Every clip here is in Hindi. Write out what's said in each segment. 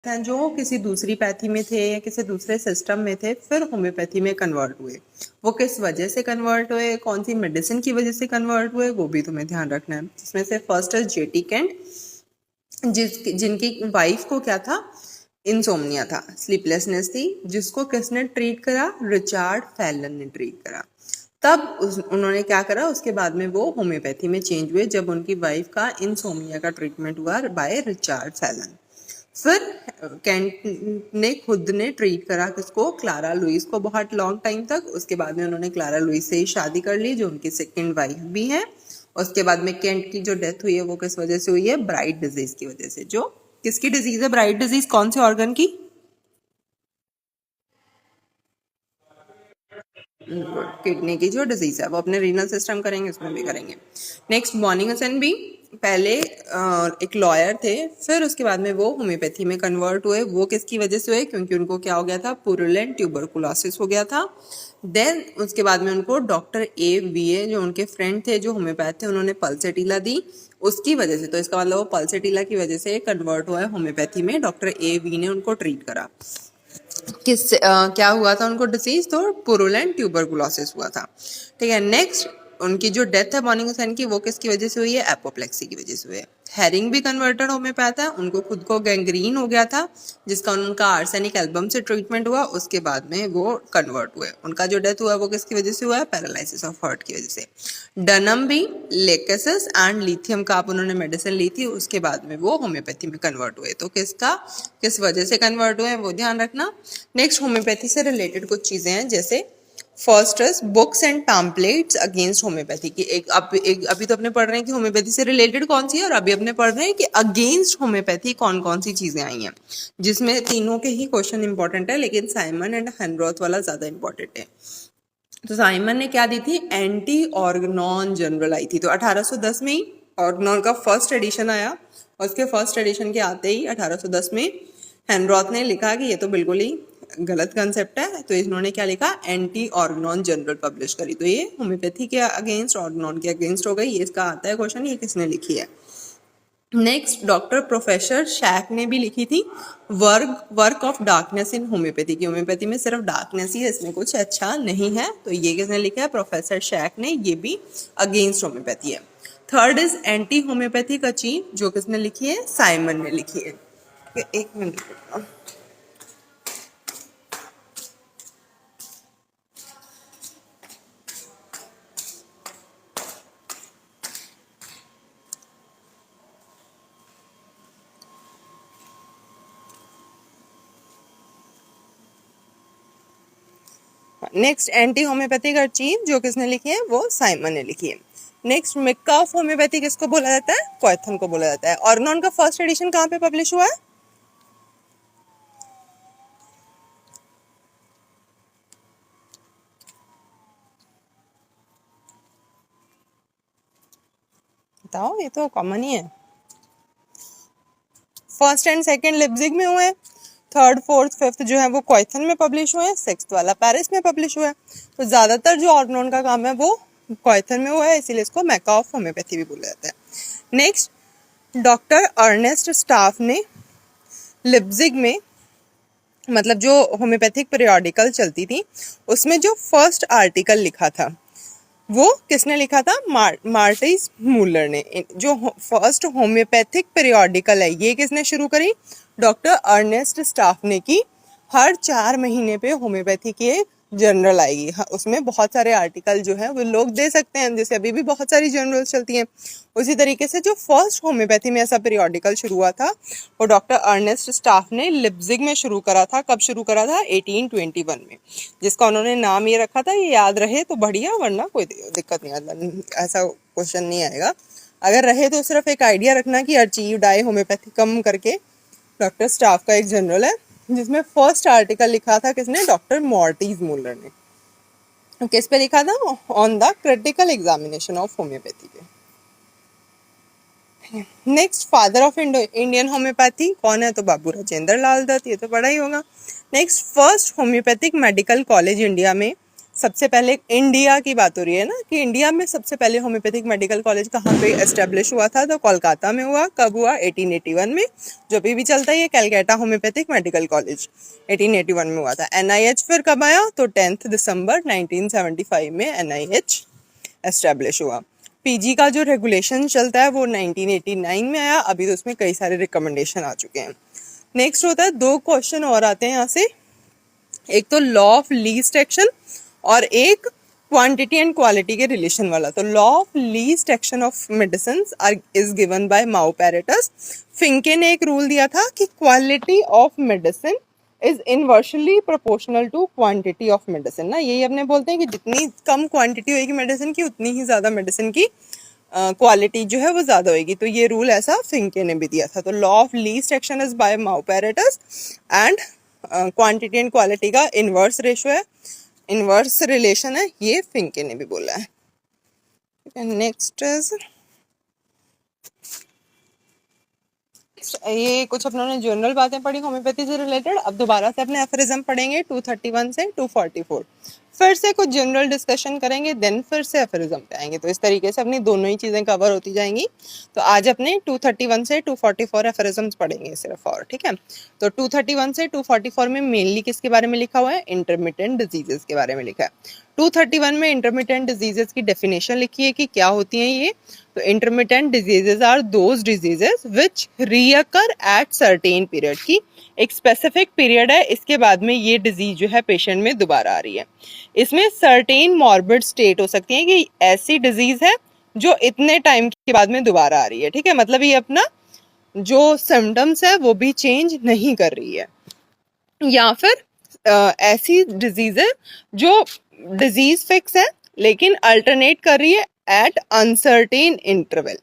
हैं जो किसी दूसरी पैथी में थे या किसी दूसरे सिस्टम में थे, फिर होम्योपैथी में कन्वर्ट हुए। वो किस वजह से कन्वर्ट हुए, कौन सी मेडिसिन की वजह से कन्वर्ट हुए, वो भी तुम्हें ध्यान रखना है। इसमें से फर्स्ट है जेटी केंट, जिनकी वाइफ को क्या था, इंसोम्निया था, स्लीपलेसनेस थी, जिसको किसने ट्रीट करा, रिचार्ड फैलन ने ट्रीट करा। तब उन्होंने क्या करा, उसके बाद में वो होम्योपैथी में चेंज हुए जब उनकी वाइफ का इंसोम्निया का ट्रीटमेंट हुआ बाय रिचार्ड फैलन। फिर कैंट ने खुद ने ट्रीट करा किसको, क्लारा लुइस को, बहुत लॉन्ग टाइम तक। उसके बाद में उन्होंने क्लारा लुइस से ही शादी कर ली, जो उनकी सेकंड वाइफ भी है। उसके बाद में कैंट की जो डेथ हुई है वो किस वजह से हुई है, ब्राइट डिजीज की वजह से। जो किसकी डिजीज है ब्राइट डिजीज, कौन से ऑर्गन की, किडनी की जो डिजीज है, वो अपने रीनल सिस्टम करेंगे, उसमें भी करेंगे। नेक्स्ट मॉर्निंगसन भी पहले एक लॉयर थे, फिर उसके बाद में वो होम्योपैथी में कन्वर्ट हुए। वो किसकी वजह से हुए, क्योंकि उनको क्या हो गया था, पुरुलेंट ट्यूबरकुलोसिस हो गया था। देन उसके बाद में उनको डॉक्टर ए वी ए, जो उनके फ्रेंड थे जो होम्योपैथ थे, उन्होंने पल्सेटिला दी, उसकी वजह से। तो इसका मतलब वो पल्सेटिला की वजह से कन्वर्ट हुआ है होम्योपैथी में। डॉक्टर ए वी ने उनको ट्रीट करा। क्या हुआ था उनको डिसीज, तो पुरुलेंट ट्यूबरकुलोसिस हुआ था। ठीक है। नेक्स्ट उनकी जो डेथ है मॉर्निंगसन की, वो किसकी वजह से हुई है, एपोप्लेक्सी की वजह से हुई है। हेरिंग भी कन्वर्टेड होम्योपैथ है, उनको खुद को गैंग्रीन हो गया था, जिसका उनका आर्सेनिक एल्बम से ट्रीटमेंट हुआ, उसके बाद में वो कन्वर्ट हुए। उनका जो डेथ हुआ वो किसकी वजह से हुआ है, पैरालिसिस ऑफ हार्ट की वजह से। डनम भी, लेकेसिस एंड लिथियम का उन्होंने मेडिसिन ली थी, उसके बाद में वो होम्योपैथी में कन्वर्ट हुए। तो किस वजह से कन्वर्ट हुए वो ध्यान रखना। नेक्स्ट होम्योपैथी से रिलेटेड कुछ चीजें हैं, जैसे first is books and pamphlets against homeopathy की। अभी तो अपने पढ़ रहे हैं कि होम्योपैथी से रिलेटेड कौन सी है, और अभी अपने पढ़ रहे हैं कि अगेंस्ट होम्योपैथी कौन कौन सी चीजें आई हैं, जिसमें तीनों के ही क्वेश्चन इंपॉर्टेंट है, लेकिन साइमन एंड हेनरॉथ वाला ज्यादा इंपॉर्टेंट है। तो साइमन ने क्या दी थी, एंटी ऑर्गनॉन जनरल आई थी। तो 1810 में ही ऑर्गनॉन का फर्स्ट एडिशन आया, और उसके फर्स्ट एडिशन के आते ही 1810 में हेनरॉथ ने लिखा कि ये तो बिल्कुल ही गलत कंसेप्ट है। तो इन्होंने क्या लिखा, एंटी ऑर्गनॉन जनरल पब्लिश करी। तो ये होम्योपैथी के अगेंस्ट, ऑर्गनॉन के अगेंस्ट हो गई। ये इसका आता है क्वेश्चन, ये किसने लिखी है। नेक्स्ट डॉक्टर प्रोफेसर शैक ने भी लिखी थी work of darkness in homeopathy की। होम्योपैथी में सिर्फ डार्कनेस ही है, इसमें कुछ अच्छा नहीं है। तो ये किसने लिखा है, प्रोफेसर शैक ने। ये भी अगेंस्ट होम्योपैथी है। थर्ड इज एंटी होम्योपैथी का चीफ, जो किसने लिखी है, साइमन ने लिखी है। एक मिनट, नेक्स्ट एंटी होम्योपैथी का चीफ जो किसने लिखी है, वो साइमन ने लिखी है। नेक्स्ट मिक्का ऑफ होम्योपैथी किसको बोला जाता है, क्वाथन को बोला जाता है। ऑर्गनॉन का फर्स्ट एडिशन कहाँ पे पब्लिश हुआ है, बताओ, ये तो कॉमन ही है। फर्स्ट एंड सेकंड लिप्जिग में हुए, थर्ड फोर्थ फिफ्थ जो है वो क्वाथन में पब्लिश हुए, सिक्स्थ वाला पेरिस में पब्लिश हुआ है। तो ज्यादातर जो ऑर्गनॉन का काम है वो क्वाथन में हुआ है, इसीलिए इसको मैका ऑफ होम्योपैथी भी बोला जाता है। नेक्स्ट डॉक्टर अर्नेस्ट स्टाफ ने लिप्जिग में, मतलब जो होम्योपैथिक पीरियोडिकल चलती थी, उसमें जो फर्स्ट आर्टिकल लिखा था वो किसने लिखा था, मार्टिस मूलर ने। जो फर्स्ट होम्योपैथिक पीरियोडिकल है ये किसने शुरू करी, डॉक्टर अर्नेस्ट स्टाफ ने की। हर 4 महीने पे होम्योपैथी की एक जर्नल आएगी, उसमें बहुत सारे आर्टिकल जो है वो लोग दे सकते हैं, जैसे अभी भी बहुत सारी जर्नल्स चलती हैं। उसी तरीके से जो फर्स्ट होम्योपैथी में ऐसा पीरियोडिकल शुरू हुआ था वो डॉक्टर अर्नेस्ट स्टाफ ने लिप्जिग में शुरू करा था। कब शुरू करा था, 1821 में, जिसका उन्होंने नाम ये रखा था, ये याद रहे तो बढ़िया, वरना कोई दिक्कत नहीं आता, ऐसा क्वेश्चन नहीं आएगा। अगर रहे तो सिर्फ एक आइडिया रखना कि अचीव्ड आई होम्योपैथिकम करके डॉक्टर स्टाफ का एक जनरल है, जिसमें फर्स्ट आर्टिकल लिखा था किसने, डॉक्टर मॉर्टिस मूलर ने। किस पे लिखा था, on the critical examination of homoeopathy पे। Next father of Indian homoeopathy कौन है, तो बाबू राजेंद्र लाल दत्त, ये तो पढ़ा ही होगा। Next first homeopathic medical college India में सबसे पहले इंडिया की बात हो रही है ना, कि इंडिया में सबसे पहले होम्योपैथिक मेडिकल कॉलेज कहाँ पे एस्टेब्लिश हुआ था, तो कोलकाता में हुआ। कब हुआ? 1881 में। जो अभी भी चलता है ये कैलकाटा होम्योपैथिक मेडिकल कॉलेज 1881 में हुआ था। NIH फिर कब आया? तो 10 दिसंबर 1975 में NIH एस्टेब्लिश हुआ। PG का जो रेगुलेशन चलता है वो 1989 में आया। अभी तो उसमें कई सारे रिकमेंडेशन आ चुके हैं। नेक्स्ट होता है, 2 क्वेश्चन और आते हैं यहाँ से, एक तो लॉ ऑफ लीस्ट एक्शन और एक क्वांटिटी एंड क्वालिटी के रिलेशन वाला। तो law of least action of medicine is given by Maupertuis. Fincke ने एक रूल दिया था कि quality of medicine is inversely proportional to quantity of medicine ना, यही अपने बोलते हैं कि जितनी कम क्वांटिटी होगी मेडिसिन की उतनी ही ज़्यादा मेडिसिन की क्वालिटी जो है वो ज़्यादा होगी। तो ये रूल ऐसा फिंके ने भी दिया था। तो law of least action is by Maupertuis and quantity and quality का इनवर्स रेशो है, इनवर्स रिलेशन है, ये फिंके ने भी बोला है। नेक्स्ट इज ये कुछ अपनों ने जनरल बातें पढ़ी होम्योपैथी से रिलेटेड। अब दोबारा से अपने एफरिज्म पढ़ेंगे 231 से 244, फिर से कुछ जनरल डिस्कशन करेंगे, देन फिर से एफरिज्म पे आएंगे। तो इस तरीके से अपनी दोनों ही चीज़ें कवर होती जाएंगी। तो आज अपने 231 से 244 एफरिज्म्स पढ़ेंगे सिर्फ, और ठीक है। तो 231 से 244 में मेनली किसके बारे में लिखा हुआ है? इंटरमिटेंट डिजीजेस के बारे में लिखा है। 231 में इंटरमिटेंट डिजीजेस की डेफिनेशन लिखी है कि क्या होती हैं ये। तो intermittent diseases are those diseases which recur at certain period, की एक स्पेसिफिक पीरियड है, इसके बाद में ये डिजीज जो है पेशेंट में दोबारा आ रही है। इसमें सर्टेन मॉर्बिड स्टेट हो सकती है कि ऐसी डिजीज है जो इतने टाइम के बाद में दोबारा आ रही है, ठीक है। मतलब ये अपना जो सिम्टम्स है वो भी चेंज नहीं कर रही है, या फिर ऐसी डिजीज है जो डिजीज फिक्स है लेकिन अल्टरनेट कर रही है at uncertain interval.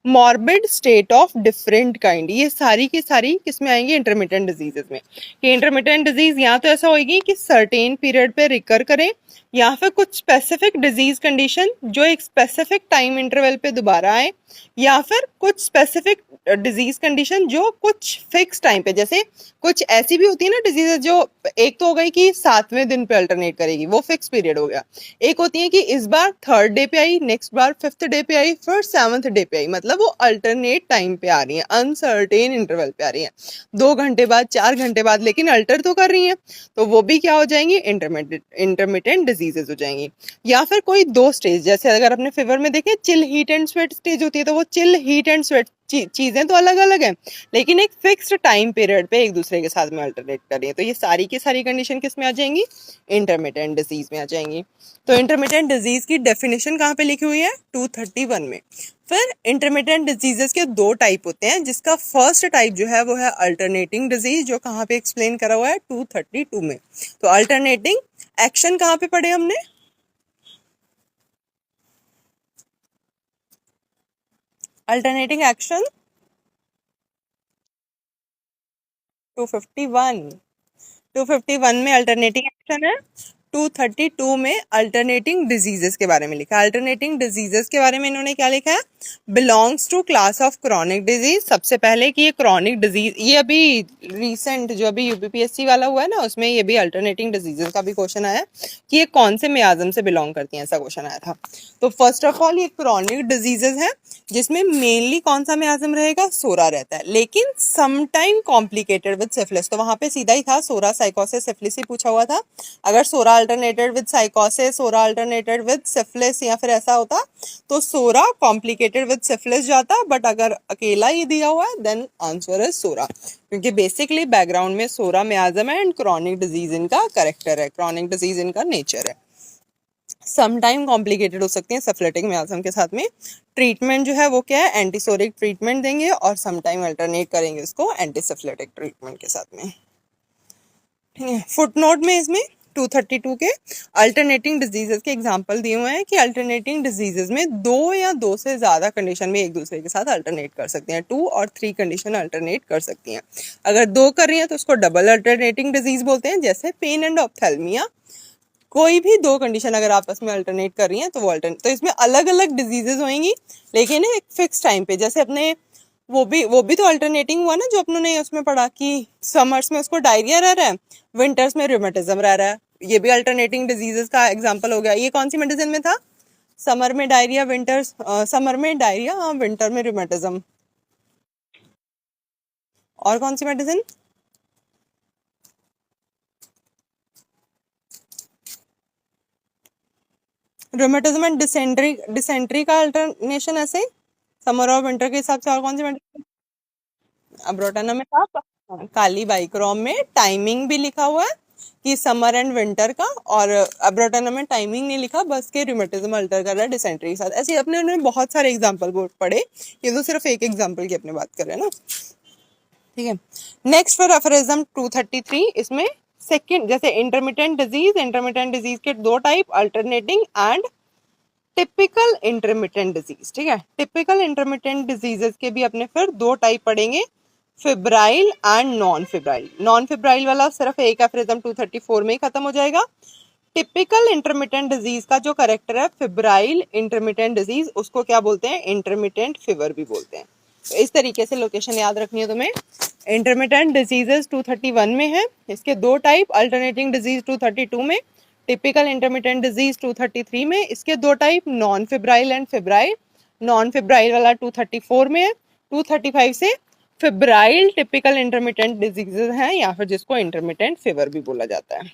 Morbid state of different kind, ये सारी की सारी किसमें आएंगी? इंटरमिटेंट डिजीजेस में। कि इंटरमिटेंट डिजीज या तो ऐसा होगी कि सर्टेन पीरियड पे रिकर करें, या फिर कुछ स्पेसिफिक डिजीज कंडीशन जो एक स्पेसिफिक टाइम इंटरवल पे दोबारा आए, या फिर कुछ स्पेसिफिक डिजीज कंडीशन जो कुछ फिक्स टाइम पे, जैसे कुछ ऐसी भी होती है ना डिजीज जो एक तो हो गई कि 7वें दिन पे अल्टरनेट करेगी, वो फिक्स पीरियड हो गया। एक होती है कि इस बार 3rd डे पे आई, नेक्स्ट बार 5th डे पे आई, फिर 7th डे पे आई, मतलब वो अल्टरनेट टाइम पे आ रही है, अनसर्टेन इंटरवल पे आ रही है, 2 घंटे बाद, 4 घंटे बाद, लेकिन अल्टर तो कर रही है। तो वो भी क्या हो जाएंगी? इंटरमिटेंट डिजीजेस हो जाएंगी। या फिर कोई 2 स्टेज, जैसे अगर अपने फीवर में देखें chill heat and sweat stage होती है, तो वो चिल हीट एंड स्वेट चीजें तो अलग अलग हैं लेकिन एक फिक्स्ड टाइम पीरियड पे एक दूसरे के साथ में अल्टरनेट कर रही है। तो ये सारी की सारी कंडीशन किस में आ जाएंगी? इंटरमिटेंट डिजीज में आ जाएंगी। तो इंटरमिटेंट डिजीज की डेफिनेशन कहाँ पे लिखी हुई है? 231 में। फिर इंटरमिटेंट डिजीजेस के 2 टाइप होते हैं, जिसका फर्स्ट टाइप जो है वो है अल्टरनेटिंग डिजीज, जो कहाँ पे एक्सप्लेन करा हुआ है 232 में। तो अल्टरनेटिंग एक्शन कहाँ पे पढ़े हमने? अल्टरनेटिंग एक्शन 251 में अल्टरनेटिंग एक्शन है। 232 में अल्टरनेटिंग डिजीजेस के बारे में लिखा है। अल्टरनेटिंग डिजीजेस के बारे में इन्होंने क्या लिखा है? Belongs to class of chronic disease. सबसे पहले कि ये क्रॉनिक डिजीज, ये अभी रिसेंट जो अभी यूपीपीएससी वाला हुआ है ना, उसमें ये भी अल्टरनेटिंग डिजीजेस का भी क्वेश्चन आया कि ये कौन से मियाज्म से बिलोंग करती हैं, ऐसा क्वेश्चन आया था। तो फर्स्ट ऑफ ऑल ये क्रॉनिक डिजीजेस है जिसमें मेनली कौन सा मियाज्म रहेगा? सोरा रहता है, लेकिन समटाइम कॉम्प्लिकेटेड विद सिफिलिस। तो वहां पे सीधा ही था, सोरा साइकोसिस सिफिलिस ही पूछा हुआ था। अगर सोरा अल्टरनेटेड विद साइकोसिस, सोरा अल्टरनेटेड विद सिफिलिस या फिर ऐसा होता तो सोरा कॉम्प्लिकेटेड विद सिफिलिस जाता, बट अगर अकेला ही दिया हुआ है देन आंसर है सोरा, क्योंकि बेसिकली बैकग्राउंड में सोरा मियाज्म है एंड क्रॉनिक डिजीज इनका करेक्टर है, क्रॉनिक डिजीज इनका नेचर है। समटाइम कॉम्प्लिकेटेड हो सकती है सिफिलिटिक मियाज्म के साथ में। ट्रीटमेंट जो है वो क्या है? एंटीसोरिक ट्रीटमेंट देंगे और समटाइम अल्टरनेट करेंगे उसको एंटीसिफिलिटिक ट्रीटमेंट के साथ में, ठीक है। फुटनोट में इसमें 232 के अल्टरनेटिंग डिजीजेस के एग्जांपल दिए हुए हैं कि अल्टरनेटिंग डिजीजेस में 2 या 2 से ज़्यादा कंडीशन में एक दूसरे के साथ अल्टरनेट कर सकती हैं, 2 और 3 कंडीशन अल्टरनेट कर सकती हैं। अगर 2 कर रही हैं तो उसको डबल अल्टरनेटिंग डिजीज बोलते हैं, जैसे पेन एंड ऑप्थेल्मिया। कोई भी 2 कंडीशन अगर आपस में अल्टरनेट कर रही हैं तो वो अल्टरनेट, तो इसमें अलग अलग डिजीजेस होंगी लेकिन एक फिक्स टाइम पे। जैसे अपने वो भी तो अल्टरनेटिंग हुआ ना, जो अपनों ने उसमें पढ़ा कि समर्स में उसको डायरिया रह रहा है, विंटर्स में रूमेटिज्म रह रहा है, ये भी अल्टरनेटिंग डिजीजेस का एग्जांपल हो गया। ये कौन सी मेडिसिन में था? समर में डायरिया, समर में डायरिया, विंटर में रूमेटिज्म। और कौन सी medicine? Rheumatism and dysentery, dysentery का अल्टरनेशन ऐसे समर और विंटर के हिसाब से। और कौन सी मेडिसिन? अब्रोटाना में था, काली बाइक्रोम में टाइमिंग भी लिखा हुआ है कि समर एंड विंटर का, और अब्रोटाना में टाइमिंग नहीं लिखा, बस के रूमेटिज्म अल्टर कर रहा है डिसेंट्री के साथ। ऐसे अपने उन्होंने बहुत सारे एग्जांपल पढ़े, ये तो सिर्फ एक एग्जांपल की अपने बात कर रहे हैं ना, ठीक है। नेक्स्ट फॉर रेफरेंसम 233, इसमें सेकंड, जैसे इंटरमिटेंट डिजीज के दो type, alternating and typical intermittent disease, ठीक है। टिपिकल इंटरमिटेंट डिजीजेस के भी अपने फिर दो टाइप पढ़ेंगे, febrile and non febrile. Non febrile वाला सिर्फ एक एफरेजम 234 में ही खत्म हो जाएगा। टिपिकल इंटरमिटेंट डिजीज का जो करेक्टर है फिब्राइल इंटरमिटेंट डिजीज, उसको क्या बोलते हैं? इंटरमिटेंट फीवर भी बोलते हैं। तो इस तरीके से लोकेशन याद रखनी है तुम्हें। इंटरमिटेंट डिजीजेस 231 में है, इसके दो टाइप, अल्टरनेटिंग डिजीज 232 में, टिपिकल इंटरमिटेंट डिजीज 233 में, इसके दो type, non febrile and febrile. Non febrile वाला 234 में है। 235 से फिब्राइल टिपिकल इंटरमिटेंट डिजीजेस हैं, या फिर जिसको इंटरमिटेंट फीवर भी बोला जाता है।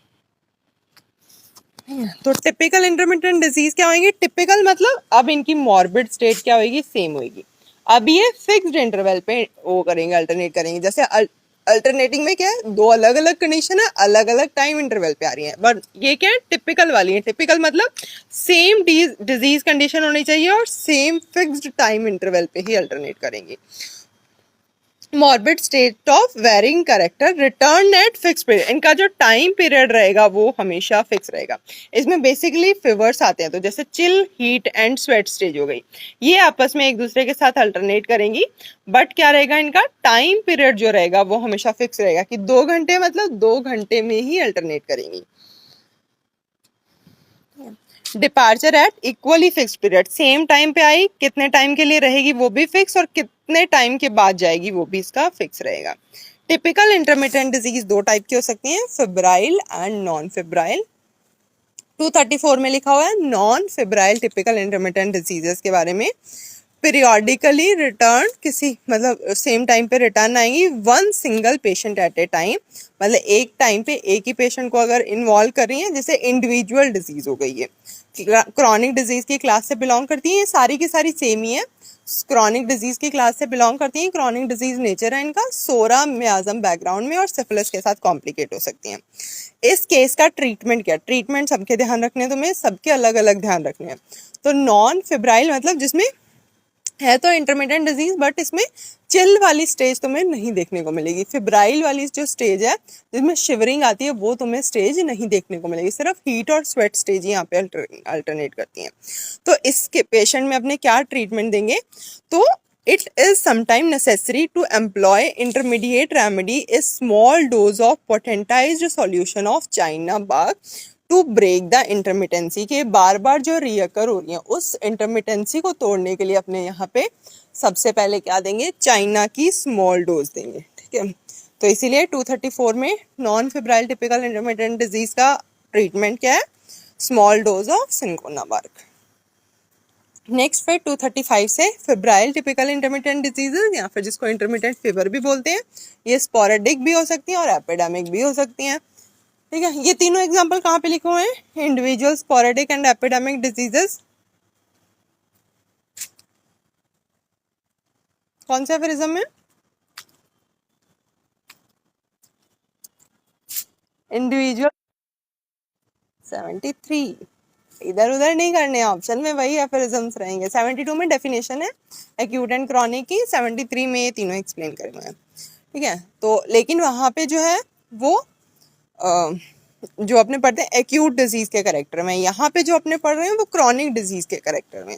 तो टिपिकल इंटरमिटेंट डिजीज क्या होगी? टिपिकल मतलब अब इनकी मॉर्बिड स्टेट क्या होगी? सेम होगी। अब ये फिक्स्ड इंटरवल पे वो करेंगे, अल्टरनेट करेंगे। जैसे अल्टरनेटिंग में क्या है? दो अलग अलग कंडीशन है, अलग अलग टाइम इंटरवल पे आ रही है, बट ये क्या है? टिपिकल वाली है। टिपिकल मतलब सेम डिजीज कंडीशन होनी चाहिए और सेम फिक्स्ड टाइम इंटरवल पे ही अल्टरनेट करेंगे। Morbid state of varying character return at fix period, इनका जो टाइम पीरियड रहेगा वो हमेशा फिक्स रहेगा। इसमें बेसिकली फीवर्स आते हैं, तो जैसे chill, heat and sweat stage हो गई, ये आपस में एक दूसरे के साथ अल्टरनेट करेंगी, बट क्या रहेगा? इनका टाइम पीरियड जो रहेगा वो हमेशा फिक्स रहेगा कि 2 घंटे, मतलब 2 घंटे में ही अल्टरनेट करेंगी। Departure at equally fix period, same time पे आई, कितने टाइम के लिए रहेगी वो भी फिक्स, और कितने टाइम के बाद जाएगी वो भी इसका फिक्स रहेगा। टिपिकल इंटरमिटेंट डिजीज दो टाइप की हो सकती हैं, फिब्राइल एंड नॉन फिब्राइल। 234 में लिखा हुआ है non febrile typical intermittent diseases के बारे में। पीरियोडिकली रिटर्न, किसी मतलब सेम टाइम पे रिटर्न आएंगी, one single patient at A time, मतलब एक टाइम पे एक ही पेशेंट को अगर इन्वॉल्व कर रही है, जैसे इंडिविजुअल डिजीज हो गई है, क्रॉनिक डिजीज की क्लास से बिलोंग करती है, ये सारी की सारी सेम ही है, क्रॉनिक डिजीज की क्लास से बिलोंग करती हैं। क्रॉनिक डिजीज नेचर है इनका सोरा मियाजम बैकग्राउंड में, और सिफिलिस के साथ कॉम्प्लिकेट हो सकती हैं। इस केस का ट्रीटमेंट क्या? ट्रीटमेंट सबके ध्यान रखने हैं तुम्हें, सबके अलग अलग ध्यान रखने हैं। तो नॉन फिब्राइल मतलब जिसमें है तो इंटरमीडिएट डिजीज, बट इसमें चिल वाली स्टेज तुम्हें नहीं देखने को मिलेगी। फिब्राइल वाली जो स्टेज है जिसमें शिवरिंग आती है, वो तुम्हें स्टेज नहीं देखने को मिलेगी, सिर्फ हीट और स्वेट स्टेज यहाँ पे अल्टरनेट करती हैं। तो इसके पेशेंट में अपने क्या ट्रीटमेंट देंगे? तो it is sometimes necessary to employ intermediate remedy, a small dose of potentized solution of china bark to break the intermittency, के बार बार जो रियकर हो रही है उस इंटरमिटेंसी को तोड़ने के लिए अपने यहाँ पे सबसे पहले क्या देंगे? चाइना की स्मॉल डोज देंगे, ठीक है। तो इसीलिए 234 में non febrile typical intermittent disease का ट्रीटमेंट क्या है? Small dose of cinchona bark. Next फिर 235 से फिब्राइल टिपिकल इंटरमिटेंट डिजीजेस, या फिर जिसको इंटरमिटेंट फीवर भी बोलते हैं, ये स्पोरेडिक भी हो सकती हैं और एपिडेमिक भी हो सकती हैं, ठीक है। ये तीनों एग्जांपल कहाँ पे लिखे हुए हैं? Individual, sporadic and epidemic diseases. कौन से एफरिज्म में? इंडिविजुअल 73, इधर उधर नहीं करने, ऑप्शन में वही एफरिज्म्स रहेंगे। 72 में डेफिनेशन है एक्यूट एंड क्रॉनिक की, 73 में ये तीनों एक्सप्लेन करेंगे, ठीक है। तो लेकिन वहाँ पे जो है वो जो अपने पढ़ते हैं एक्यूट डिजीज के करेक्टर में, यहाँ पे जो अपने पढ़ रहे हैं वो क्रॉनिक डिजीज के करेक्टर में।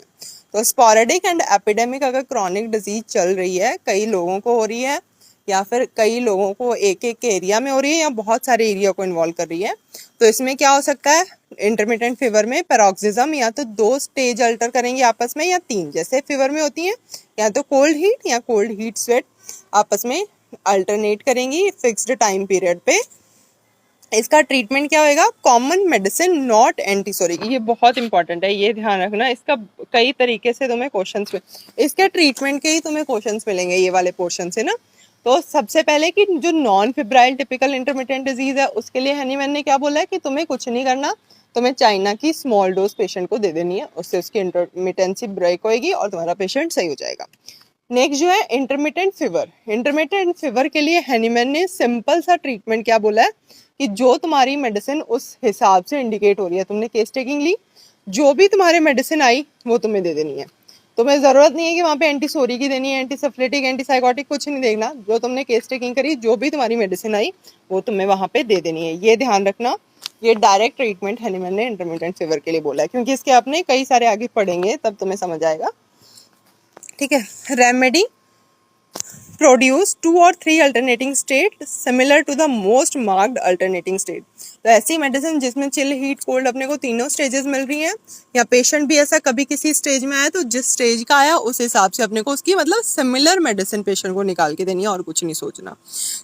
तो स्पोरेडिक एंड एपिडेमिक, अगर क्रॉनिक डिजीज चल रही है, कई लोगों को हो रही है, या फिर कई लोगों को एक एक एरिया में हो रही है, या बहुत सारे एरिया को इन्वॉल्व कर रही है, तो इसमें क्या हो सकता है? इंटरमिटेंट फीवर में पैरोक्सिज्म या तो 2 स्टेज अल्टर करेंगे आपस में, या 3, जैसे फीवर में होती है, या तो कोल्ड हीट या कोल्ड हीट स्वेट आपस में अल्टरनेट करेंगी फिक्स्ड टाइम पीरियड पे, इसका ट्रीटमेंट क्या होएगा, कॉमन मेडिसिन नॉट एंटीसोरिक, ये बहुत इंपॉर्टेंट है, ये ध्यान रखना। इसका कई तरीके से तुम्हें क्वेश्चंस में, इसके ट्रीटमेंट के ही तुम्हें क्वेश्चंस मिलेंगे ये वाले पोर्शन से ना। तो सबसे पहले कि जो non febrile typical intermittent disease है उसके लिए हनीमैन ने क्या बोला है कि तुम्हें कुछ नहीं करना, तुम्हें चाइना की स्मॉल डोज पेशेंट को दे देनी है, उससे उसकी इंटरमिटेंसी ब्रेक होएगी और तुम्हारा पेशेंट सही हो जाएगा। नेक्स्ट जो है इंटरमिटेंट फीवर, इंटरमिटेंट फीवर के लिए हैनीमैन ने सिंपल सा ट्रीटमेंट क्या बोला है कि जो तुम्हारी मेडिसिन उस हिसाब से इंडिकेट हो रही है, तुमने केस टेकिंग ली, जो भी तुम्हारे मेडिसिन आई वो तुम्हें दे देनी है। तुम्हें जरूरत नहीं है कि वहाँ पे एंटीसोरी की देनी है, एंटीसेफ्लिटिक, एंटीसाइकोटिक, कुछ नहीं देखना, जो तुमने केस टेकिंग करी, जो भी तुम्हारी मेडिसिन आई वो तुम्हें वहाँ पे दे देनी है, ये ध्यान रखना। ये डायरेक्ट ट्रीटमेंट हैनीमैन ने इंटरमिटेंट फीवर के लिए बोला है, क्योंकि इसके आपने कई सारे आगे पढ़ेंगे तब तुम्हें समझ आएगा। ठीक है, रेमेडी प्रोड्यूस 2 और 3 alternating state similar to the most marked alternating state. तो ऐसी मेडिसिन जिसमें चिल, हीट, कोल्ड अपने को तीनों स्टेजेस मिल रही हैं, या पेशेंट भी ऐसा कभी किसी स्टेज में आया तो जिस स्टेज का आया उस हिसाब से अपने को उसकी मतलब सिमिलर मेडिसिन पेशेंट को निकाल के देनी है और कुछ नहीं सोचना।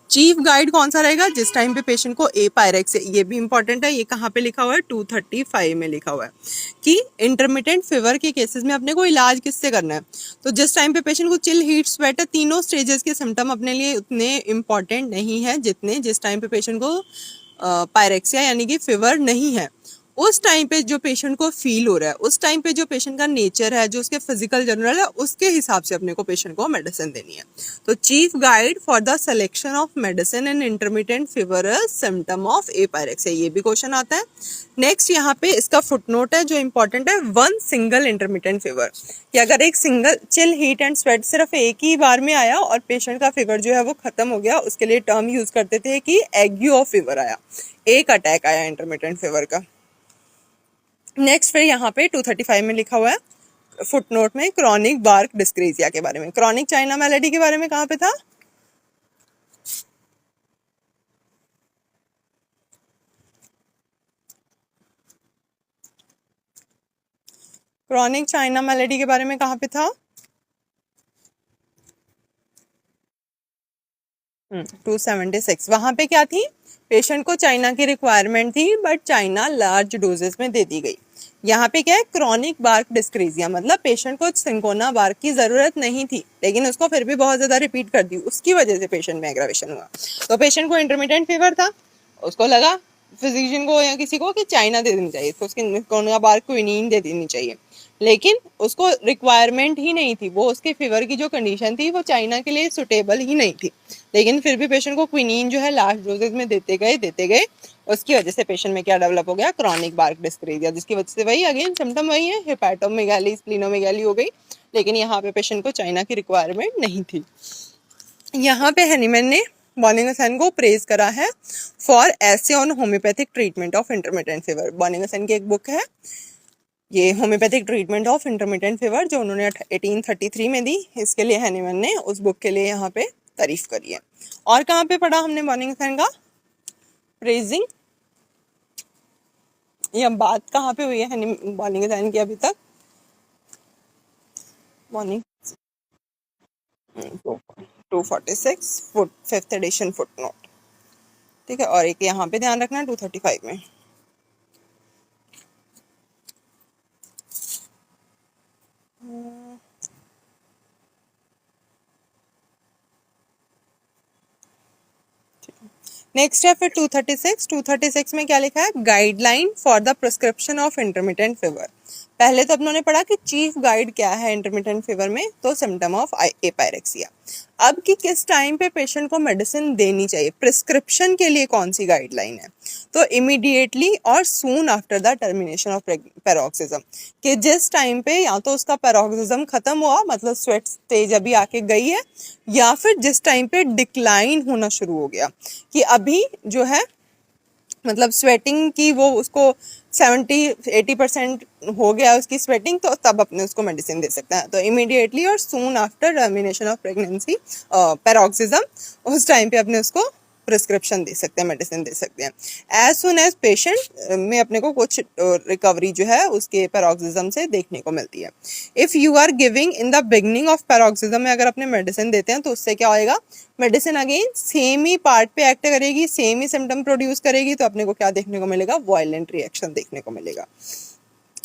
चीफ गाइड कौन सा रहेगा, जिस टाइम पे पेशेंट को ए पायरेक्स है, ये भी इंपॉर्टेंट है, ये कहाँ पे लिखा हुआ है 235 में लिखा हुआ है कि इंटरमिटेंट फीवर के केसेस में अपने को इलाज किससे करना है। तो जिस टाइम पे पेशेंट को चिल, हीट, स्वेट है, तीनों स्टेजेस के सिम्टम अपने लिए उतने इंपॉर्टेंट नहीं है जितने जिस टाइम पे पेशेंट को पायरेक्सिया यानी कि फीवर नहीं है। उस टाइम पे जो पेशेंट को फील हो रहा है, उस टाइम पे जो पेशेंट का नेचर है, जो उसके फिजिकल जनरल है, उसके हिसाब से अपने को पेशेंट को मेडिसिन देनी है। तो chief guide for the selection of medicine in intermittent fever symptom of A pyrexia, ये भी क्वेश्चन आता है। नेक्स्ट यहाँ पे इसका फुटनोट है जो इंपॉर्टेंट है, वन सिंगल इंटरमिटेंट फीवर, कि अगर एक single chill, heat and sweat सिर्फ एक ही बार में आया और पेशेंट का फीवर जो है वो खत्म हो गया, उसके लिए टर्म यूज करते थे कि एग्यू फीवर आया, एक अटैक आया इंटरमिटेंट फीवर का। नेक्स्ट फिर यहाँ पे 235 में लिखा हुआ है फुटनोट में क्रॉनिक बार्क डिस्क्रेजिया के बारे में, क्रॉनिक चाइना मैलेडी के बारे में कहाँ पे था, क्रॉनिक चाइना मैलेडी के बारे में कहाँ पे था, 276। वहां पे क्या थी, पेशेंट को चाइना की रिक्वायरमेंट थी बट चाइना लार्ज डोजेस में दे दी गई। यहाँ पे क्या है, क्रॉनिक बार्क डिस्क्रेजिया, मतलब पेशेंट को सिंकोना बार्क की जरूरत नहीं थी लेकिन उसको फिर भी बहुत ज्यादा रिपीट कर दी, उसकी वजह से पेशेंट में एग्रावेशन हुआ। तो पेशेंट को इंटरमिटेंट फीवर था, उसको लगा फिजिशियन को या किसी को कि चाइना दे देनी चाहिए, तो उसकी सिंकोना बार्क क्विनीन दे देनी चाहिए, लेकिन उसको रिक्वायरमेंट ही नहीं थी, वो उसके फीवर की जो कंडीशन थी वो चाइना के लिए सुटेबल ही नहीं थी, लेकिन फिर भी पेशेंट को क्विनीन जो है लास्ट डोजेज में देते गए, उसकी वजह से पेशेंट में क्या डेवलप हो गया, क्रॉनिक बार्क डिस्क्रेजिया, जिसकी वजह से वही अगेन सिम्टम वही है, हेपेटोमेगाली, स्प्लीनोमेगाली हो गई, लेकिन यहाँ पे पेशेंट को चाइना की रिक्वायरमेंट नहीं थी। यहाँ पे हैनीमैन ने बॉर्निंगसन को प्रेज करा है for essay on homoeopathic treatment of intermittent fever. Boenninghausen की एक बुक है ये homoeopathic treatment of intermittent fever, जो उन्होंने 1833 में दी, इसके लिए हैनीमैन ने उस बुक के लिए यहाँ पे तारीफ करी है। और कहाँ पे पढ़ा हमने बॉर्निंगसन का प्रेजिंग, या बात कहाँ पे हुई है बॉर्निंगसन की अभी तक, morning 246 foot 5th edition footnote. ठीक है, और एक यहाँ पे ध्यान रखना 235 में। नेक्स्ट है फिर 236 में क्या लिखा है, guideline for the prescription of intermittent fever. पहले तो अपनों ने पढ़ा कि चीफ गाइड क्या है इंटरमिटेंट फीवर में, तो सिम्टम ऑफ एपायरेक्सिया। अब कि किस टाइम पे पेशेंट को मेडिसिन देनी चाहिए, प्रिस्क्रिप्शन के लिए कौन सी गाइडलाइन है, तो इमीडिएटली और soon after the termination of paroxysm, कि जिस टाइम पे या तो उसका पैरोक्सिज्म खत्म हुआ, मतलब स्वेट स्टेज अभी आके गई है, या फिर जिस टाइम पे डिक्लाइन होना शुरू हो गया, कि अभी जो है मतलब स्वेटिंग की वो उसको 70-80% हो गया उसकी स्वेटिंग, तो तब अपने उसको मेडिसिन दे सकते हैं। तो इमीडिएटली और soon after termination of pregnancy paroxysm, उस टाइम पे अपने उसको प्रिस्क्रिप्शन दे सकते हैं, मेडिसिन दे सकते हैं। एज सुन एज पेशेंट में अपने को कुछ रिकवरी जो है उसके पैरोक्सिज्म से देखने को मिलती है। If you are giving in the beginning of paroxysm में अगर अपने मेडिसिन देते हैं तो उससे क्या होएगा, मेडिसिन अगेन सेम ही पार्ट पे एक्ट करेगी, सेम ही सिम्टम प्रोड्यूस करेगी, तो अपने को क्या देखने को मिलेगा, वायलेंट रिएक्शन देखने को मिलेगा।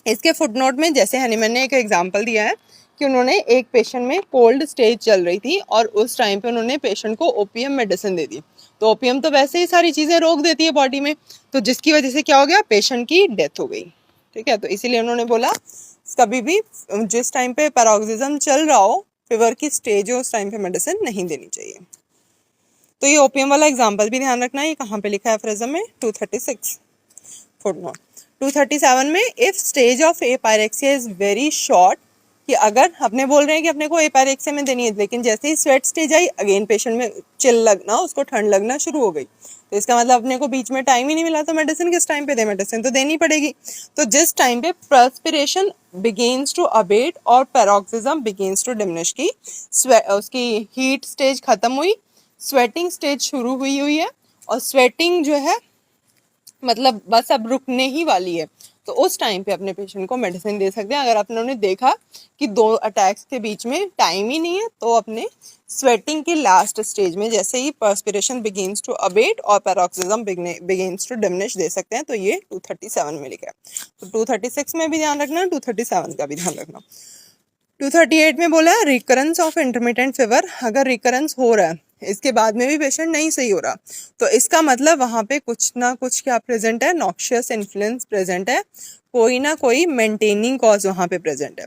इसके फुटनोट में जैसे हनीमैन ने एक एग्जांपल दिया है कि उन्होंने एक पेशेंट में कोल्ड स्टेज चल रही थी और उस टाइम पे उन्होंने पेशेंट को ओपीएम मेडिसिन दे दी। तो ओपीएम तो वैसे ही सारी चीज़ें रोक देती है बॉडी में, तो जिसकी वजह से क्या हो गया, पेशेंट की डेथ हो गई। ठीक है, तो इसीलिए उन्होंने बोला कभी भी जिस टाइम पे पैरोक्सिज्म चल रहा हो, फीवर की स्टेज हो, उस टाइम पे मेडिसिन नहीं देनी चाहिए। तो ये ओपीएम वाला एग्जाम्पल भी ध्यान रखना है, ये कहाँ पे लिखा है एफरेजम में, 236 फुटनोट। 237 में if stage of apyrexia is very short, कि अगर अपने बोल रहे हैं कि अपने को एपायरेक्सिया में देनी है, लेकिन जैसे ही स्वेट स्टेज आई अगेन पेशेंट में चिल लगना, उसको ठंड लगना शुरू हो गई, तो इसका मतलब अपने को बीच में टाइम ही नहीं मिला, तो मेडिसिन किस टाइम पे दे, मेडिसिन तो देनी पड़ेगी। तो जिस टाइम पे पर्सपिरेशन बिगिंस टू अबेट और पैरोक्सिज्म बिगिंस टू डिमिनिश, की उसकी हीट स्टेज खत्म हुई, स्वेटिंग स्टेज शुरू हुई है, और स्वेटिंग जो है मतलब बस अब रुकने ही वाली है, तो उस टाइम पे अपने पेशेंट को मेडिसिन दे सकते हैं। अगर आपने देखा कि 2 अटैक्स के बीच में टाइम ही नहीं है, तो अपने स्वेटिंग के लास्ट स्टेज में जैसे ही पर्सपिरेशन बिगिंस टू अबेट और पैरोक्सिज्म बिगिंस टू डिमिनिश दे सकते हैं। तो ये 237 में लिखा है। तो 236 में भी ध्यान रखना, 237 का भी ध्यान रखना। 238 में बोला है रिकरेंस ऑफ इंटरमिटेंट फीवर, अगर रिकरेंस हो रहा है इसके बाद में भी पेशेंट नहीं सही हो रहा, तो इसका मतलब वहाँ पे कुछ ना कुछ क्या प्रेजेंट है, नॉक्शियस इन्फ्लुएंस प्रेजेंट है, कोई ना कोई मेंटेनिंग कॉज वहाँ पे प्रेजेंट है।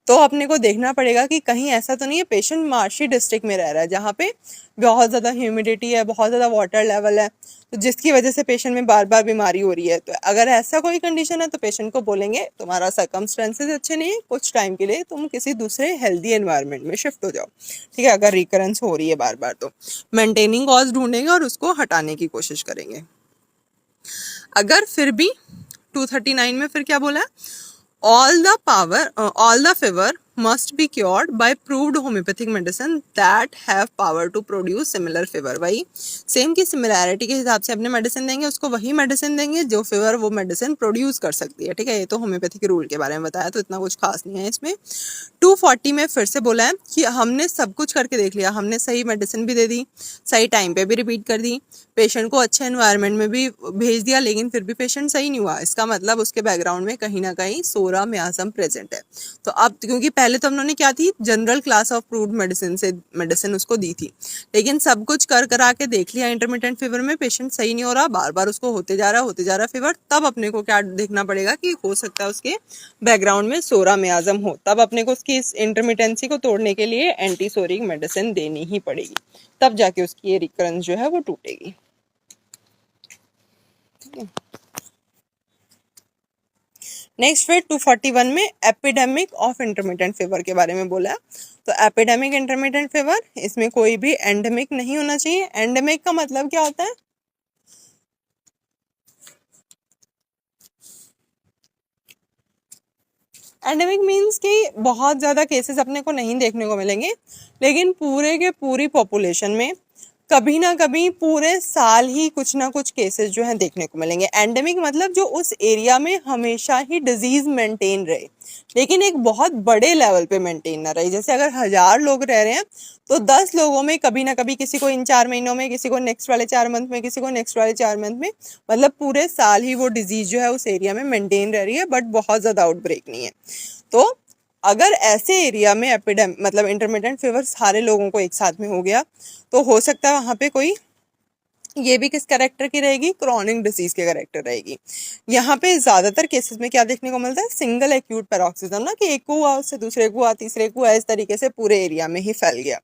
तो अपने को देखना पड़ेगा कि कहीं ऐसा तो नहीं है पेशेंट मार्शी डिस्ट्रिक्ट में रह रहा है जहाँ पे बहुत ज़्यादा ह्यूमिडिटी है, बहुत ज़्यादा वाटर लेवल है, तो जिसकी वजह से पेशेंट में बार बार बीमारी हो रही है। तो अगर ऐसा कोई कंडीशन है तो पेशेंट को बोलेंगे तुम्हारा सर्कमस्टेंसेस अच्छे नहीं है, कुछ टाइम के लिए तुम किसी दूसरे हेल्दी एनवायरनमेंट में शिफ्ट हो जाओ। ठीक है, अगर रिकरेंस हो रही है बार बार तो मेंटेनिंग कॉज ढूंढेंगे और उसको हटाने की कोशिश करेंगे। अगर फिर भी 239 में फिर क्या बोला है, all the fever must be cured by proved homeopathic medicine that have power to produce similar fever। वही सेम की सिमिलैरिटी के हिसाब से अपने मेडिसिन देंगे, उसको वही मेडिसिन देंगे जो फीवर वो मेडिसिन प्रोड्यूस कर सकती है। ठीक है, ये तो होम्योपैथी के रूल के बारे में बताया, तो इतना कुछ खास नहीं है इसमें। 240 में फिर से बोला है कि हमने सब कुछ करके देख लिया, हमने सही मेडिसिन भी दे दी, सही टाइम पे भी रिपीट कर दी, पेशेंट को अच्छे एनवायरनमेंट में भी भेज दिया, लेकिन फिर भी पेशेंट सही नहीं हुआ। इसका मतलब उसके बैकग्राउंड में कहीं ना कहीं सोरा मियासम प्रेजेंट है। तो अब क्योंकि पहले तो हमने क्या थी, general class of proved medicine से मेडिसिन उसको दी थी, लेकिन सब कुछ कर करा के देख लिया, इंटरमिटेंट फीवर में पेशेंट सही नहीं हो रहा, बार बार उसको होते जा रहा फीवर, तब अपने को क्या देखना पड़ेगा कि हो सकता है उसके बैकग्राउंड में सोरा मियासम हो, तब अपने को उसकी इस इंटरमिटेंसी को तोड़ने के लिए एंटीसोरिक मेडिसिन देनी ही पड़ेगी, तब जाके उसकी ये रिकरेंस जो है वो टूटेगी। नेक्स्ट फिर 241 में एपिडेमिक ऑफ इंटरमिटेंट फीवर के बारे में बोला है। तो एपिडेमिक इंटरमिटेंट फीवर, इसमें कोई भी एंडेमिक नहीं होना चाहिए। एंडेमिक का मतलब क्या होता है, एंडेमिक मीन्स कि बहुत ज़्यादा केसेस अपने को नहीं देखने को मिलेंगे, लेकिन पूरे के पूरी पॉपुलेशन में कभी ना कभी पूरे साल ही कुछ ना कुछ केसेस जो हैं देखने को मिलेंगे। एंडेमिक मतलब जो उस एरिया में हमेशा ही डिजीज मेंटेन रहे, लेकिन एक बहुत बड़े लेवल पे मेंटेन ना रहे। जैसे अगर 1000 लोग रह रहे हैं तो 10 लोगों में कभी ना कभी, किसी को इन 4 महीनों में, किसी को नेक्स्ट वाले 4 मंथ में, किसी को नेक्स्ट वाले 4 मंथ में, मतलब पूरे साल ही वो डिजीज जो है उस एरिया में मेंटेन रह रही है, बट बहुत ज़्यादा आउटब्रेक नहीं है। तो अगर ऐसे एरिया में मतलब इंटरमिटेंट फीवर सारे लोगों को एक साथ में हो गया, तो हो सकता है वहाँ पे कोई, ये भी किस कैरेक्टर की रहेगी, क्रॉनिक डिजीज के कैरेक्टर रहेगी। यहाँ पे ज्यादातर केसेस में क्या देखने को मिलता है, सिंगल एक्यूट पैरोक्सिज्म ना, कि एक को हुआ उससे दूसरे को हुआ, तीसरे को हुआ, इस तरीके से पूरे एरिया में ही फैल गया।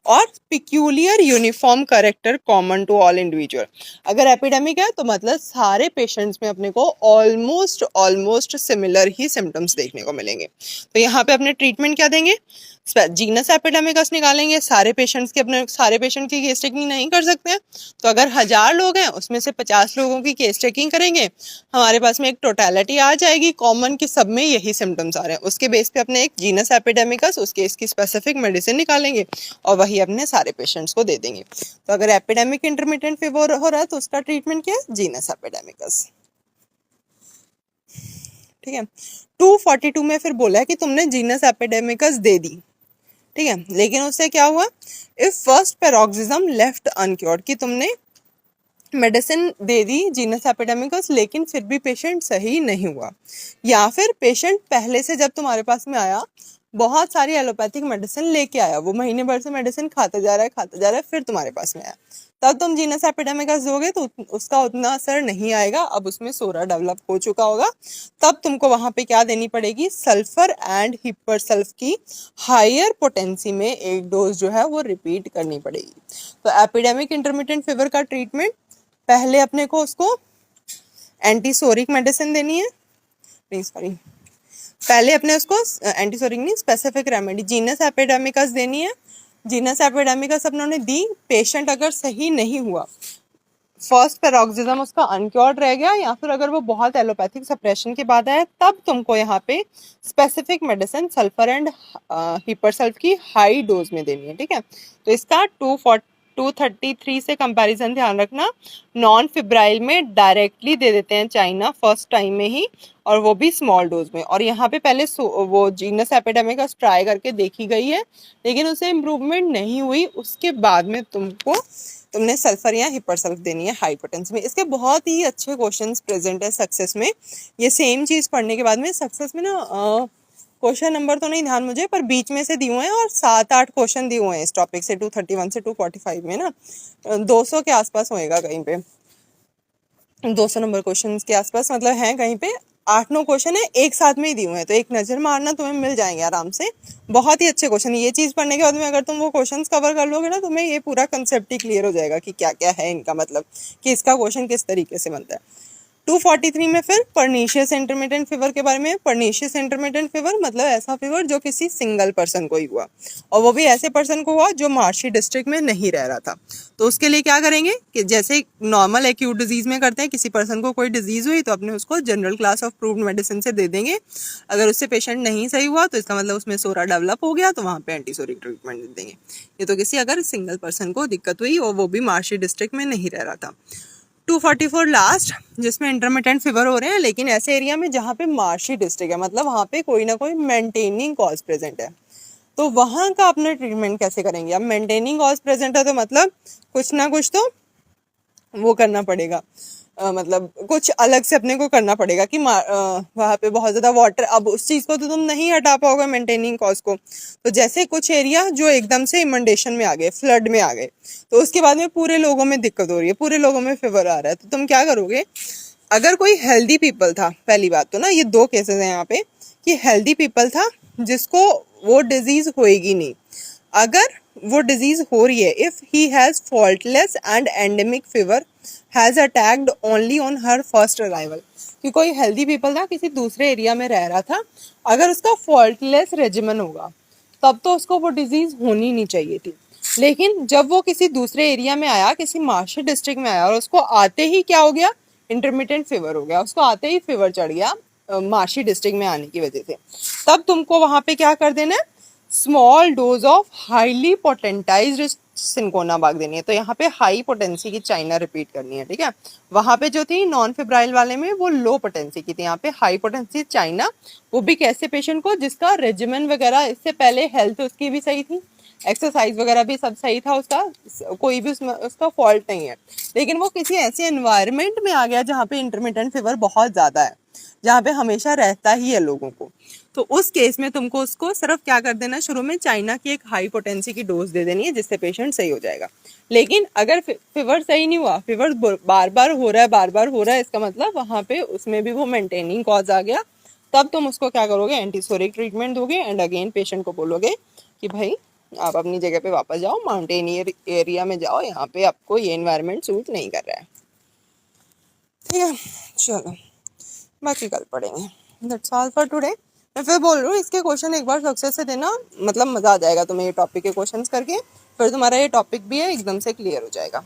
और peculiar uniform character common to all individual, अगर एपिडेमिक है तो मतलब सारे पेशेंट्स में अपने को ऑलमोस्ट सिमिलर ही सिम्टम्स देखने को मिलेंगे। तो यहाँ पे अपने ट्रीटमेंट क्या देंगे, जीनस एपिडेमिकस निकालेंगे, सारे पेशेंट्स के अपने सारे पेशेंट की केस टेकिंग नहीं कर सकते हैं, तो अगर 1000 लोग हैं उसमें से 50 लोगों की केस टेकिंग करेंगे, हमारे पास में एक टोटलिटी आ जाएगी कॉमन कि सब में यही सिम्टम्स आ रहे हैं, उसके बेस पे अपने एक जीनस एपिडेमिकस उस केस की स्पेसिफिक मेडिसिन निकालेंगे और वही अपने सारे पेशेंट्स को दे देंगे। तो अगर एपिडेमिक इंटरमिटेंट फीवर हो रहा है तो उसका ट्रीटमेंट क्या है, जीनस एपिडेमिकस। ठीक है, 242 में फिर बोला है कि तुमने जीनस एपिडेमिकस दे दी, ठीक है, लेकिन उससे क्या हुआ, इफ फर्स्ट पैरोक्सिज्म लेफ्ट अनक्योर्ड, कि तुमने मेडिसिन दे दी जीनस एपिडेमिकस लेकिन फिर भी पेशेंट सही नहीं हुआ, या फिर पेशेंट पहले से जब तुम्हारे पास में आया बहुत सारी एलोपैथिक मेडिसिन लेके आया, वो महीने भर से मेडिसिन खाते जा रहा है फिर तुम्हारे पास में आया, तब तुम जीनस एपिडेमिकस दोगे तो उसका उतना असर नहीं आएगा, अब उसमें सोरा डेवलप हो चुका होगा, तब तुमको वहां पे क्या देनी पड़ेगी, सल्फर एंड हिपरसल्फ की हायर पोटेंसी में एक डोज जो है वो रिपीट करनी पड़ेगी। तो एपिडेमिक इंटरमिटेंट फीवर का ट्रीटमेंट, पहले अपने को उसको एंटीसोरिक मेडिसिन देनी है, नहीं सॉरी, पहले अपने उसको एंटीसोरिक नहीं स्पेसिफिक रेमेडी जीनस एपिडेमिकस देनी है, जीनस एपिडेमिकस अपनों ने दी, पेशेंट अगर सही नहीं हुआ, फर्स्ट पैरोक्सिज्म उसका अनक्योर्ड रह गया, या फिर अगर वो बहुत एलोपैथिक सप्रेशन के बाद आया, तब तुमको यहाँ पे स्पेसिफिक मेडिसिन सल्फर एंड हिपरसल्फ की हाई डोज में देनी है, ठीक है। तो इसका 233 से कंपैरिजन ध्यान रखना, नॉन फिब्राइल में डायरेक्टली दे देते हैं चाइना फर्स्ट टाइम में ही, और वो भी स्मॉल डोज में, और यहाँ पे पहले वो जीनस एपिडेमिकस ट्राई करके देखी गई है लेकिन उसे इम्प्रूवमेंट नहीं हुई, उसके बाद में तुमने सल्फर या हिपरसल्फ देनी है हाई पोटेंसी में। इसके बहुत ही अच्छे क्वेश्चंस प्रेजेंट है सक्सेस में, ये सेम चीज पढ़ने के बाद में सक्सेस में ना क्वेश्चन नंबर तो नहीं ध्यान मुझे, पर बीच में से दिए हुए हैं और 7-8 क्वेश्चन दिए हुए हैं इस टॉपिक से 231 से 245 में ना, 200 के आसपास होएगा कहीं पे, 200 नंबर क्वेश्चन के आसपास मतलब है कहीं पे, 8-9 क्वेश्चन है एक साथ में ही दिए हुए हैं, तो एक नजर मारना तुम्हें मिल जाएंगे आराम से, बहुत ही अच्छे क्वेश्चन। ये चीज पढ़ने के बाद में अगर तुम वो क्वेश्चंस कवर कर लोगे ना, तुम्हें ये पूरा कंसेप्ट ही क्लियर हो जाएगा कि क्या क्या है इनका मतलब, कि इसका क्वेश्चन किस तरीके से बनता है। 243 में फिर परनीशियस इंटरमिटेंट फीवर के बारे में, परनीशियस इंटरमिटेंट फीवर मतलब ऐसा फीवर जो किसी सिंगल पर्सन को ही हुआ, और वो भी ऐसे पर्सन को हुआ जो मार्शी डिस्ट्रिक्ट में नहीं रह रहा था। तो उसके लिए क्या करेंगे कि जैसे नॉर्मल एक्यूट डिजीज में करते हैं, किसी पर्सन को कोई डिजीज हुई तो अपने उसको general class of proved medicine से दे देंगे, अगर उससे पेशेंट नहीं सही हुआ तो इसका मतलब उसमें सोरा डेवलप हो गया तो वहाँ पे एंटीसोरिक ट्रीटमेंट दे देंगे। ये तो किसी अगर सिंगल पर्सन को दिक्कत हुई और वो भी मार्शी डिस्ट्रिक्ट में नहीं रह रहा था। 244 लास्ट, जिसमें इंटरमिटेंट फीवर हो रहे हैं लेकिन ऐसे एरिया में जहाँ पे मार्शी डिस्ट्रिक्ट है, मतलब वहाँ पे कोई ना कोई मेंटेनिंग कॉज प्रेजेंट है, तो वहाँ का अपना ट्रीटमेंट कैसे करेंगे। अब मेंटेनिंग कॉज प्रेजेंट है तो मतलब कुछ ना कुछ तो वो करना पड़ेगा, मतलब कुछ अलग से अपने को करना पड़ेगा कि वहाँ पे बहुत ज़्यादा वाटर, अब उस चीज़ को तो तुम नहीं हटा पाओगे मेंटेनिंग कॉज को, तो जैसे कुछ एरिया जो एकदम से इमंडेशन में आ गए, फ्लड में आ गए, तो उसके बाद में पूरे लोगों में दिक्कत हो रही है, पूरे लोगों में फीवर आ रहा है, तो तुम क्या करोगे, अगर कोई हेल्दी पीपल था, पहली बात तो ना ये 2 केसेस हैं यहाँ पे, कि हेल्दी पीपल था जिसको वो डिजीज होएगी नहीं, अगर वो डिजीज हो रही है, if he has faultless and endemic fever has attacked only on her first arrival, कि कोई हेल्दी पीपल था किसी दूसरे एरिया में रह रहा था, अगर उसका फॉल्टलेस रेजिमेन होगा तब तो उसको वो डिजीज होनी नहीं चाहिए थी, लेकिन जब वो किसी दूसरे एरिया में आया, किसी मार्शी डिस्ट्रिक्ट में आया और उसको आते ही क्या हो गया, इंटरमिटेंट फीवर हो गया, उसको आते ही फीवर चढ़ गया मार्शी डिस्ट्रिक्ट में आने की वजह से, तब तुमको वहां पे क्या कर देना है, small dose of highly potentized cinchona bark देनी है। तो यहाँ पे हाई पोटेंसी की चाइना रिपीट करनी है, ठीक है, वहां पे जो थी नॉन फिब्राइल वाले में वो लो पोटेंसी की थी, यहाँ पे हाई पोटेंसी चाइना, वो भी कैसे पेशेंट को जिसका रेजिमेंट वगैरह इससे पहले हेल्थ उसकी भी सही थी, एक्सरसाइज वगैरह भी सब सही था उसका, कोई भी उसमें उसका फॉल्ट नहीं है, लेकिन वो किसी ऐसे एनवायरनमेंट में आ गया जहाँ पे इंटरमिटेंट फीवर बहुत ज़्यादा है, जहाँ पे हमेशा रहता ही है लोगों को, तो उस केस में तुमको उसको सिर्फ क्या कर देना, शुरू में चाइना की एक हाई पोटेंसी की डोज दे देनी है जिससे पेशेंट सही हो जाएगा। लेकिन अगर फीवर सही नहीं हुआ, फीवर बार बार हो रहा है, बार बार हो रहा है, इसका मतलब वहाँ पे उसमें भी वो मेंटेनिंग कॉज आ गया, तब तुम उसको क्या करोगे, एंटीसोरिक ट्रीटमेंट दोगे एंड अगेन पेशेंट को बोलोगे कि भाई आप अपनी जगह पे वापस जाओ, माउंटेन एरिया में जाओ, यहाँ पे आपको ये एनवायरनमेंट सूट नहीं कर रहा है, ठीक है। चलो बाकी कल पढ़ेंगे। That's all for today. मैं फिर बोल रही हूँ इसके क्वेश्चन एक बार सक्सेस से देना, मतलब मजा आ जाएगा तुम्हें ये टॉपिक के क्वेश्चंस करके, फिर तुम्हारा ये टॉपिक भी है एकदम से क्लियर हो जाएगा।